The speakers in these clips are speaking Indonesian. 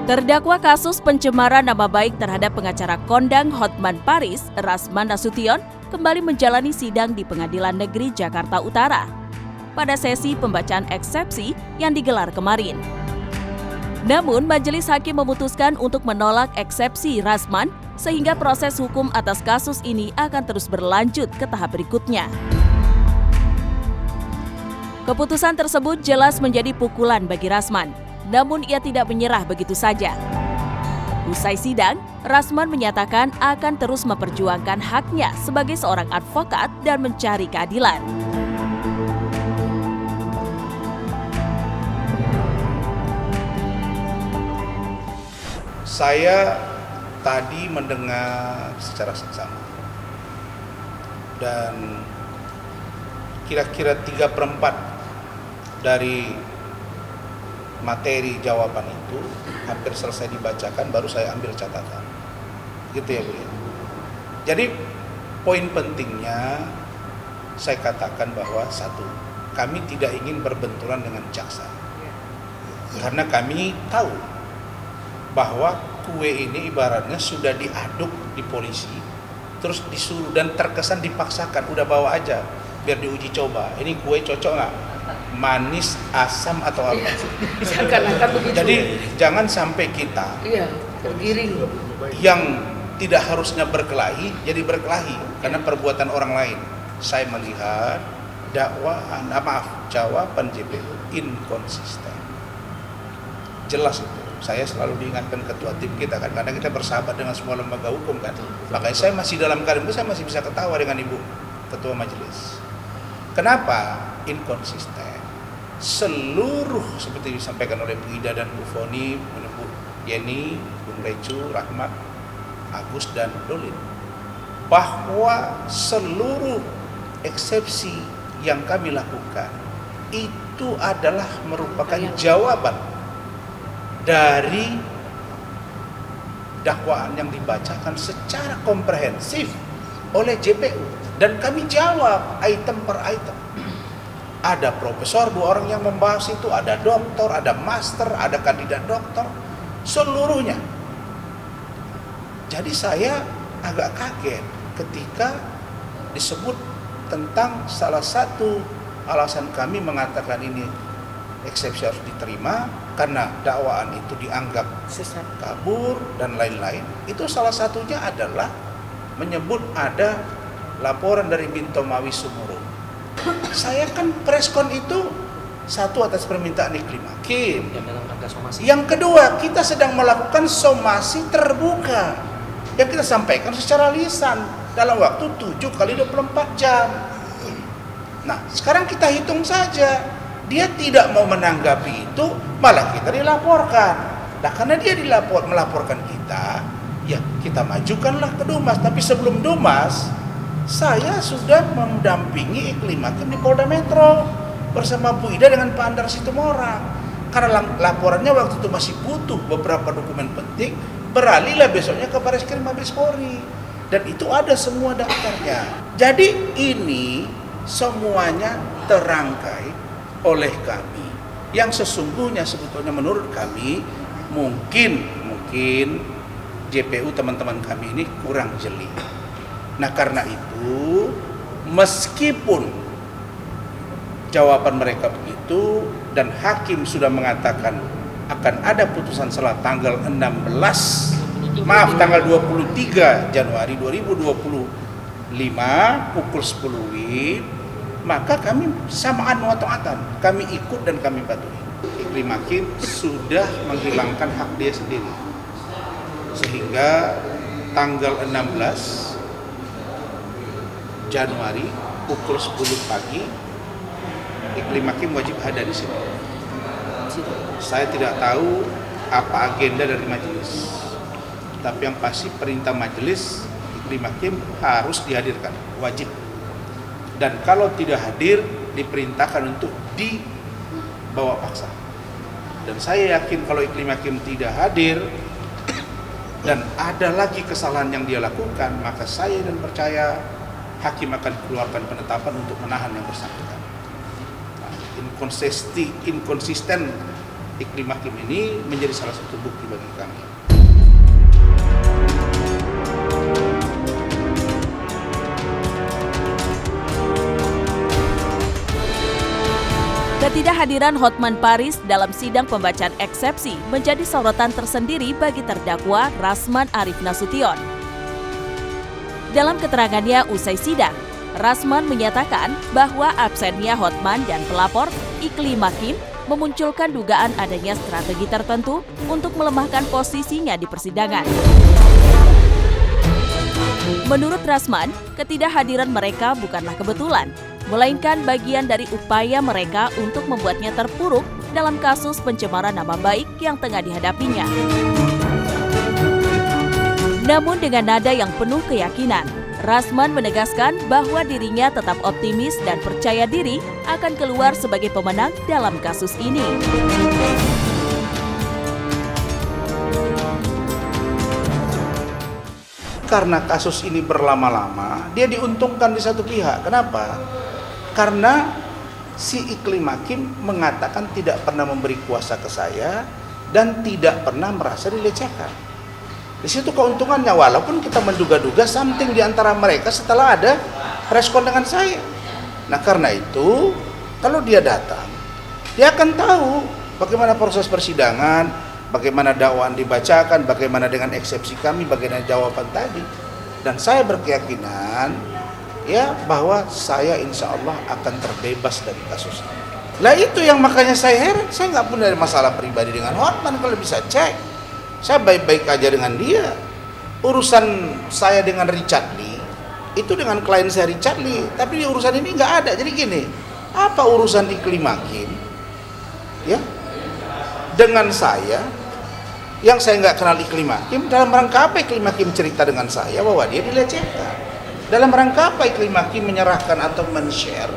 Terdakwa kasus pencemaran nama baik terhadap pengacara kondang Hotman Paris, Rasman Nasution, kembali menjalani sidang di Pengadilan Negeri Jakarta Utara pada sesi pembacaan eksepsi yang digelar kemarin. Namun, majelis hakim memutuskan untuk menolak eksepsi Rasman sehingga proses hukum atas kasus ini akan terus berlanjut ke tahap berikutnya. Keputusan tersebut jelas menjadi pukulan bagi Rasman. Namun ia tidak menyerah begitu saja. Usai sidang, Rasman menyatakan akan terus memperjuangkan haknya sebagai seorang advokat dan mencari keadilan. Saya tadi mendengar secara seksama dan kira-kira 3/4 dari materi jawaban itu hampir selesai dibacakan, baru saya ambil catatan. Gitu ya, Bu. Jadi poin pentingnya saya katakan bahwa satu, kami tidak ingin berbenturan dengan jaksa. Karena kami tahu bahwa kue ini ibaratnya sudah diaduk di polisi, terus disuruh dan terkesan dipaksakan, udah bawa aja biar diuji coba. Ini kue cocok nggak? Manis, asam atau apa? Jadi jangan sampai kita tergiring yang tidak harusnya berkelahi jadi berkelahi karena perbuatan orang lain. Saya melihat jawaban JPU inkonsisten. Jelas itu. Saya selalu diingatkan ketua tim kita kan, karena kita bersahabat dengan semua lembaga hukum kan. Makanya saya masih dalam keadaan itu saya masih bisa ketawa dengan Ibu Ketua Majelis. Kenapa inkonsisten? Seluruh seperti disampaikan oleh Bu Ida dan Bu Foni, Bu Yeni, Bung Recu, Rahmat, Agus dan Dolin, bahwa seluruh eksepsi yang kami lakukan itu adalah merupakan jawaban dari dakwaan yang dibacakan secara komprehensif oleh JPU, dan kami jawab item per item. Ada profesor, 2 orang yang membahas itu, ada doktor, ada master, ada kandidat doktor, seluruhnya. Jadi saya agak kaget ketika disebut tentang salah satu alasan kami mengatakan ini eksepsi harus diterima karena dakwaan itu dianggap sesat, kabur dan lain-lain. Itu salah satunya adalah menyebut ada laporan dari Binto Mawi Sumuro. Saya kan preskon itu satu atas permintaan Iklim Hakim. Yang kedua, kita sedang melakukan somasi terbuka yang kita sampaikan secara lisan dalam waktu 7 kali 24 jam. Nah, sekarang kita hitung saja. Dia tidak mau menanggapi itu, malah kita dilaporkan. Nah, karena dia melaporkan kita, ya kita majukanlah ke Dumas. Tapi sebelum Dumas, saya sudah mendampingi Iklim Hakim di Polda Metro bersama Bu Ida dengan Pak Andar Situmorang. Karena laporannya waktu itu masih butuh beberapa dokumen penting, beralihlah besoknya ke Bareskrim Mabes Polri. Dan itu ada semua daftarnya. Jadi ini semuanya terangkai oleh kami. Yang sesungguhnya sebetulnya menurut kami mungkin JPU teman-teman kami ini kurang jeli. Nah, karena itu meskipun jawaban mereka begitu dan hakim sudah mengatakan akan ada putusan setelah tanggal 23 Januari 2025 pukul 10 WIB, maka kami samaan wa ta'atan, kami ikut dan kami patuhi. Iklim Hakim sudah menghilangkan hak dia sendiri. Sehingga tanggal 16 Januari pukul 10 pagi Iklim Hakim wajib hadir di sini. Saya tidak tahu apa agenda dari majelis, tapi yang pasti perintah majelis Iklim Hakim harus dihadirkan, wajib. Dan kalau tidak hadir diperintahkan untuk dibawa paksa. Dan saya yakin kalau Iklim Hakim tidak hadir dan ada lagi kesalahan yang dia lakukan, maka saya dan percaya hakim akan keluarkan penetapan untuk menahan yang bersangkutan. Nah, inkonsisten Iklim Hakim ini menjadi salah satu bukti bagi kami. Ketidakhadiran Hotman Paris dalam sidang pembacaan eksepsi menjadi sorotan tersendiri bagi terdakwa Rasman Arief Nasution. Dalam keterangannya usai sidang, Rasman menyatakan bahwa absennya Hotman dan pelapor Iklim Hakim memunculkan dugaan adanya strategi tertentu untuk melemahkan posisinya di persidangan. Menurut Rasman, ketidakhadiran mereka bukanlah kebetulan, melainkan bagian dari upaya mereka untuk membuatnya terpuruk dalam kasus pencemaran nama baik yang tengah dihadapinya. Namun dengan nada yang penuh keyakinan, Rasman menegaskan bahwa dirinya tetap optimis dan percaya diri akan keluar sebagai pemenang dalam kasus ini. Karena kasus ini berlama-lama, dia diuntungkan di satu pihak. Kenapa? Karena si Iklim Hakim mengatakan tidak pernah memberi kuasa ke saya dan tidak pernah merasa dilecehkan. Di situ keuntungannya, walaupun kita menduga-duga something di antara mereka setelah ada preskon dengan saya. Nah karena itu, kalau dia datang, dia akan tahu bagaimana proses persidangan, bagaimana dakwaan dibacakan, bagaimana dengan eksepsi kami, bagaimana jawaban tadi. Dan saya berkeyakinan ya bahwa saya insya Allah akan terbebas dari kasus ini. Lah itu yang makanya saya heran, saya nggak punya masalah pribadi dengan Hotman, kalau bisa cek. Saya baik-baik aja dengan dia. Urusan saya dengan Richard Lee, itu dengan klien saya Richard Lee. Tapi di urusan ini nggak ada. Jadi gini, apa urusan Iklim Hakim ya dengan saya, yang saya nggak kenal Iklim Hakim? Dalam rangka apa Iklim Hakim cerita dengan saya bahwa dia dilecehkan? Dalam rangka apa Iklim Hakim menyerahkan atau men-share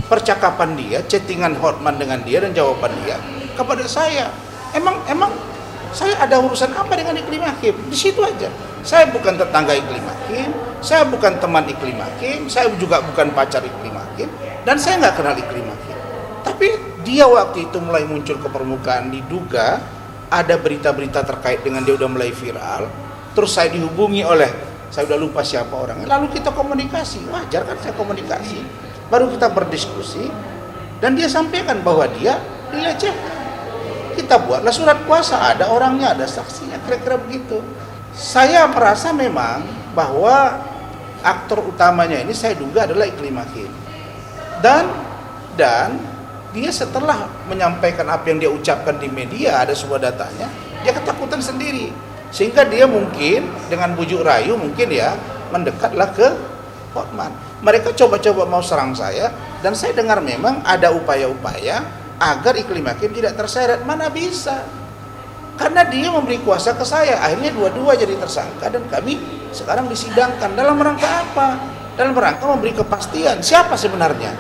percakapan dia, chattingan Hotman dengan dia dan jawaban dia kepada saya? Emang saya ada urusan apa dengan Iklim Hakim? Di situ aja. Saya bukan tetangga Iklim Hakim, saya bukan teman Iklim Hakim, saya juga bukan pacar Iklim Hakim, dan saya nggak kenal Iklim Hakim. Tapi dia waktu itu mulai muncul ke permukaan, diduga ada berita-berita terkait dengan dia udah mulai viral. Terus saya dihubungi oleh, saya udah lupa siapa orangnya. Lalu kita komunikasi, wajar kan saya komunikasi. Baru kita berdiskusi, dan dia sampaikan bahwa dia dilecehkan. Kita buatlah surat kuasa, ada orangnya, ada saksinya, kira-kira begitu. Saya merasa memang bahwa aktor utamanya ini saya duga adalah Iklim Hakim. Dan dia setelah menyampaikan apa yang dia ucapkan di media, ada sebuah datanya, dia ketakutan sendiri. Sehingga dia mungkin dengan bujuk rayu mungkin ya mendekatlah ke Hotman. Mereka coba-coba mau serang saya, dan saya dengar memang ada upaya-upaya agar Iklim Hakim tidak terseret. Mana bisa, karena dia memberi kuasa ke saya. Akhirnya dua-dua jadi tersangka, dan kami sekarang disidangkan. Dalam rangka apa? Dalam rangka memberi kepastian siapa sebenarnya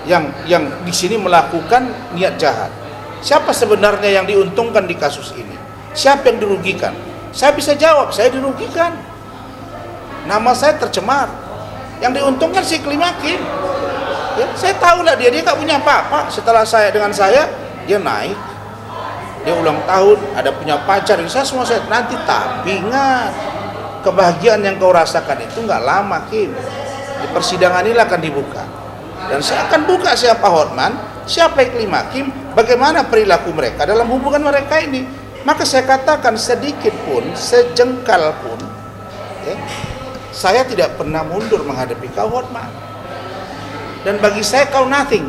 yang di sini melakukan niat jahat. Siapa sebenarnya yang diuntungkan di kasus ini? Siapa yang dirugikan? Saya bisa jawab, saya dirugikan. Nama saya tercemar. Yang diuntungkan si Iklim Hakim. Ya, saya tahu lah dia nggak punya apa-apa. Setelah dengan saya dia naik, dia ulang tahun, ada punya pacar, saya semua saya nanti. Tapi ingat, kebahagiaan yang kau rasakan itu nggak lama, Kim. Di persidangan ini akan dibuka, dan saya akan buka siapa Hotman, siapa Iklim Hakim, bagaimana perilaku mereka dalam hubungan mereka ini. Maka saya katakan sedikit pun, sejengkal pun, ya, saya tidak pernah mundur menghadapi kau Hotman. Dan bagi saya kau nothing.